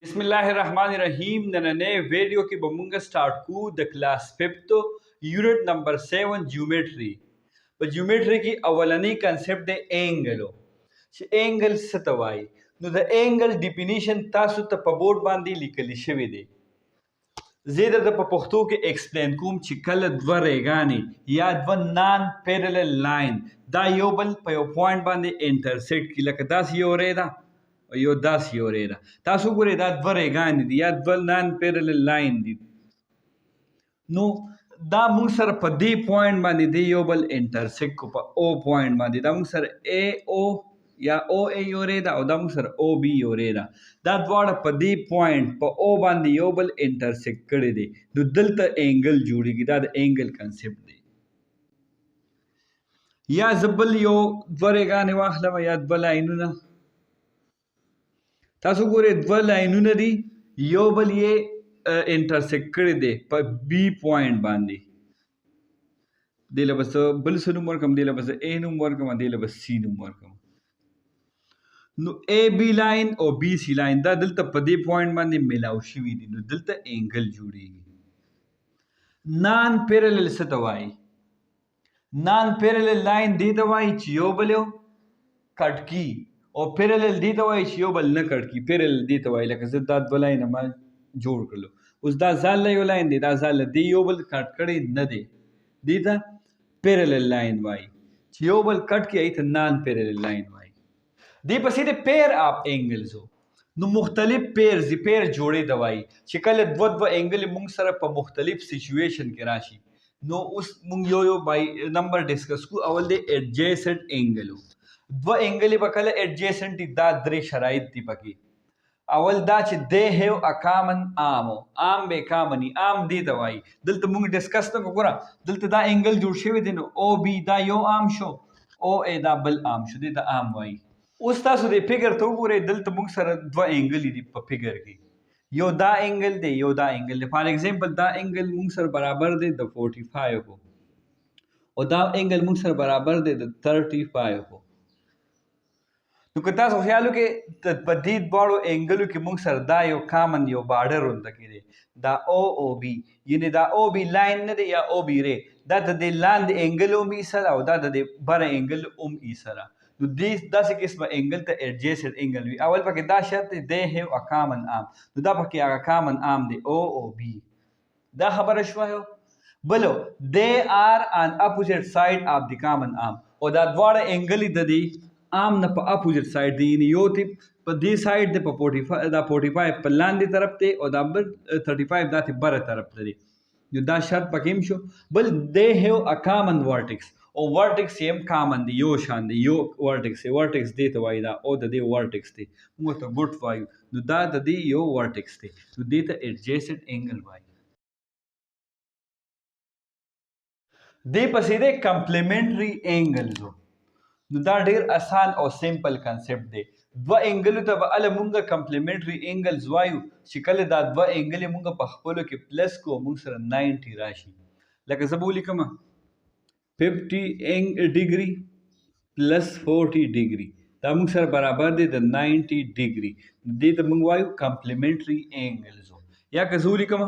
बिस्मिल्लाहिर्रहमानिर्रहीम नन्हे वीडियो की बमुंगा स्टार्ट को द class 5th unit number 7 geometry पर ज्योमेट्री की अवलनी कंसेप्ट दे एंगलो एंगल सतवाई नो द एंगल डिफिनीशन तासु त په بورډ باندې لیکل شوی دی زیاده د په پښتو کې ایکسپلین کوم چې کله دوه ریګانې یا دوه نان پیرلل لاین دا یو بل په یو پوینټ باندې انټرسیکټ کی لکه داس یو ری ده او یو داس یو ری ده تاسو ګورئ دا دوه ریګانې دي یا دوه نان پیرلل لاین دي نو دا موږ سره په دې پوینټ باندې دی یو بل انټرسیکټ کو په او پوینټ باندې دا موږ سره ای او یا او ای یو ری ده او دا موږ سره او بی یو ری ده دا دواړه په دې پوینټ په او باندې یو بل انټرسیکټ کړي دي نو دلته انګل جوړیږي دا د انګل کنسپټ دی یا زبل یو دوه ریګانې واخلم یا دوه لاینونه تاسو ګورئ دوه لاینونه دي یو بل یې انټرسیکټ کړي دي په بی پوینټ باندې دی له بس بل څه نوم ورکړم دی له بس ا نوم ورکړم دی له بس سی نوم ورکړم نو ا بی لاین او بی سی لاین دا دلته په دې پوینټ باندې ملاو شوي دي نو دلته انګل جوړیږي نان پیرلل څه ته وایي نان پیرلل لاین دې ته وایي چې یو بل یو کټ کی او پیرلل دې ته وایي چې یو بل نه کټ کی پیرلل دې ته وایي لکه زه دا دوه لاینه ما جوړ کړلو اوس دا ځان له یو لاین دی دا ځان له دې یو بل کټ کړی نه دی دې ته پیرلل لاین وایي چې یو بل کټ کی ته نان پیرلل لاین وایي دې پسې د پیر اپ انګلز نو مختلف پیرز دي پیر جوړې دوای چې کله دوه دوه انګل موږ سره په مختلف سچويشن کې راشي نو اوس موږ یو بای نمبر ډیسکس کو اول د ایڈجیسنٹ انګل دوه انګل به کله ایڈجیسنٹ دا درې شرایط دي پکې اول دا چې they have a common arm به کامنی arm دی دوای دلته موږ ډیسکس نه وګوره دلته دا انګل جوړ شوی دی نو او بی دا یو arm شو او ا دا بل arm شو دی دا arm وای اوس تاسو د فیګر ته وګورئ دلته موږ سره دوه انګل دي په فیګر کې یو دا انګل دی یو دا انګل دی فار ایگزامپل دا انګل موږ سره برابر دی د 45 او دا انګل موږ سره برابر دی د 35 نو که تاسو خیال وکړئ په دې دواړو انګلو کې موږ سره دا یو کامن یو بارډر ورته کې دی دا او بی یعنی دا او بی لاین نه دی یا او بی ری دا د لاندې انګل هم ای سره او دا د بره انګل هم ای سره نو داسې قسمه انګل ته ایڈجیسنٹ انګل وي اول پکې دا شرط دی they have a common arm نو دا پکې هغه کامن arm دی او بی دا خبره شوه بلو they are on opposite side of the common arm او دا دواړه انګل د دې arm نه په اپوزیټ سایډ دی یعنی یو تی په دې سایډ دی په 45 دا 45 په لاندې طرف ته او دا بل 35 دا ته بره طرف ته دی نو دا شرط پکې شو بل they have a common vertex او ورټکس یې هم کامن دی یو شان دی یو ورټکس دی ته وایي دا او د دې ورټکس دی موږ ته ګوټ وایو نو دا د دې یو ورټکس دی نو دې ته ایڈجیسنٹ انګل وایي دې پسې دی کمپلیمنټري انګلز نو دا ډېر اسان او سمپل کنسپټ دی دوه انګلو ته به هله مونږ کمپلیمنټري انګلز وایو چې کله دا دوه انګلې مونږ په خپلو کې پلس کو مونږ سره 90 راشي لکه زه به ولیکم 50 ډیګري پلس 40 ډیګري دا موږ سره برابر دی د 90 ډیګري دې ته موږ وایو کمپلیمنټري انګلز یا که زه ولیکم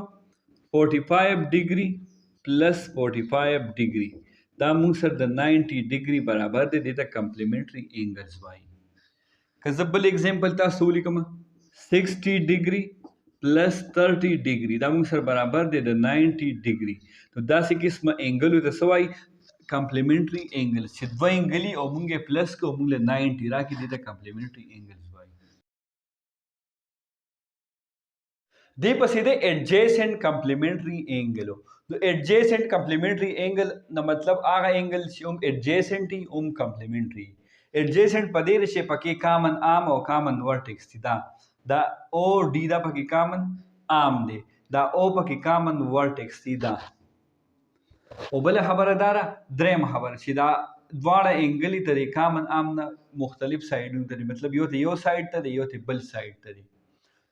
45 ډیګري پلس 45 ډیګري دا موږ سره د 90 ډیګري برابر دی دې ته کمپلیمنټري انګلز وایي که زه بل اگزامپل تاسو ولیکم 60 ډیګري پلس 30 ډیګري دا موږ سره برابر دی د 90 ډیګري نو داسې قسمه انګلو ته څه وایي کمپلیمنټري انګلز چې دوه انګلي او موږ یې پلس کو موږ له 90 راکړي دې ته کمپلیمنټري انګلز وایي دې پسې دی ایڈجیسنٹ کمپلیمنټري انګلو نو ایڈجیسنٹ کمپلیمنټري انګل نو مطلب هغه انګل چې هم ایڈجیسنٹ دي هم کمپلیمنټري ایڈجیسنٹ په دې چې پکې کامن آرم او کامن ورټکس دي دا او ډي دا پکې کامن آرم دی دا او پکې کامن ورټکس دي دا او بل خبره داره دریم خبره چې دا دواړه انګلې ته د کامن آرم نه مختلف سایډونو ته دي مطلب یو ته یو سایډ ته دی یو ته بل سایډ ته دی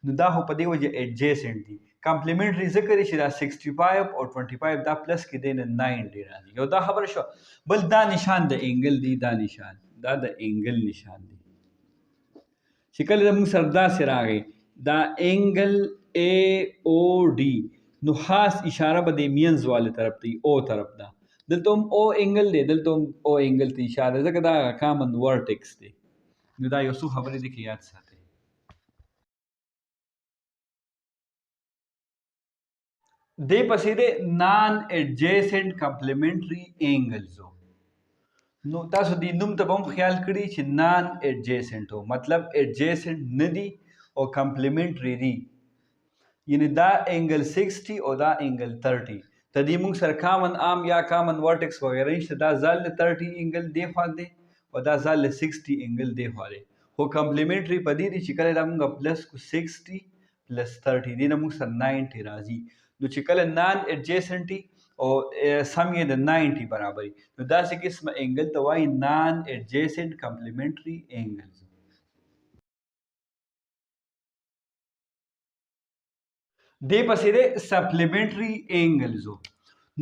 نو دا خو په دې وجه ایڈجیسنٹ دي کمپلیمنټري ذکر شي دا 65 او 25 دا پلس کې دی نه 90 راځي یو دا خبره شو بل دا نشان د انګل دی دا نشان دا د انګل نشان دی چې کله موږ سره داسې راغی دا انگل اے او ڈی نو خاص اشاره به د مینز والے طرف ته او طرف ده دلته هم او انگل دی دلته هم او انگل ته اشاره ځکه دا کامن ورټکس دی نو دا یو څو خبرې دي کې یاد ساتئ دې پسې د نان ایڈجیسنٹ کمپلیمنټری انگلز نو تاسو دې نوم ته هم خیال کړی چې نان ایڈجیسنٹ هو مطلب ایڈجیسنٹ نه دي او کمپلیمنټری دي یعنی دا انگل 60 او دا انگل 30 ته دې موږ سره کامن عام یا کامن ورټکس وغیرہ نشته دا ځل 30 انگل دی خوا دی او دا ځل 60 انگل دی خوا دی خو کمپلیمنټری په دې دي چې کله دا موږ پلس کو 60 پلس 30 دې نه موږ سره 90 راځي نو چې کله نان ایڈجیسنټي او سم یې د 90 برابري نو داسې قسمه انگل ته وایي نان ایڈجیسنٹ کمپلیمنټری انگلز دې پسې د سپلیمنټری انگلز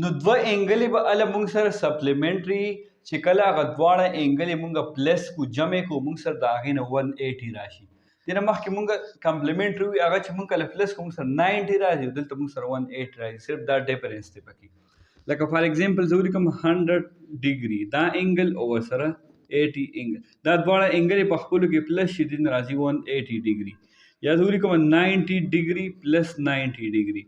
نو دوه انگلې به ال موږ سره سپلیمنټری چې کله هغه دواړه انگلې موږ پلس کو جمع کو موږ سره د هغې نه 180 راشي دې نه مخکې موږ کمپلیمنټری وي هغه چې موږ کله پلس کو موږ سره 90 راځي او دلته موږ سره 180 راځي صرف دا ډیفرنس دی پکې لکه فار ایگزامپل زه ولیکم 100 ډیګري دا انگل او سره 80 انگل دا دواړه انگلې په خپلو کې پلس شي دین راځي 180 ډیګري یا زه ولیکم 90 ډیګري پلس 90 ډیګري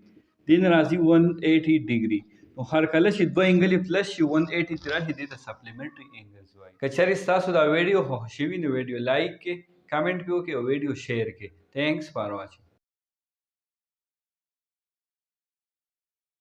دین راځي 180 ډیګري نو هر کله چې دوه انگلې پلس شي 180 تر راځي د سپلیمنټری انگلز وایي کچاري تاسو دا ویډیو خوښ شوی نو ویډیو لایک کې کمنټ کې او ویډیو شیر کې تھینکس فار واچینګ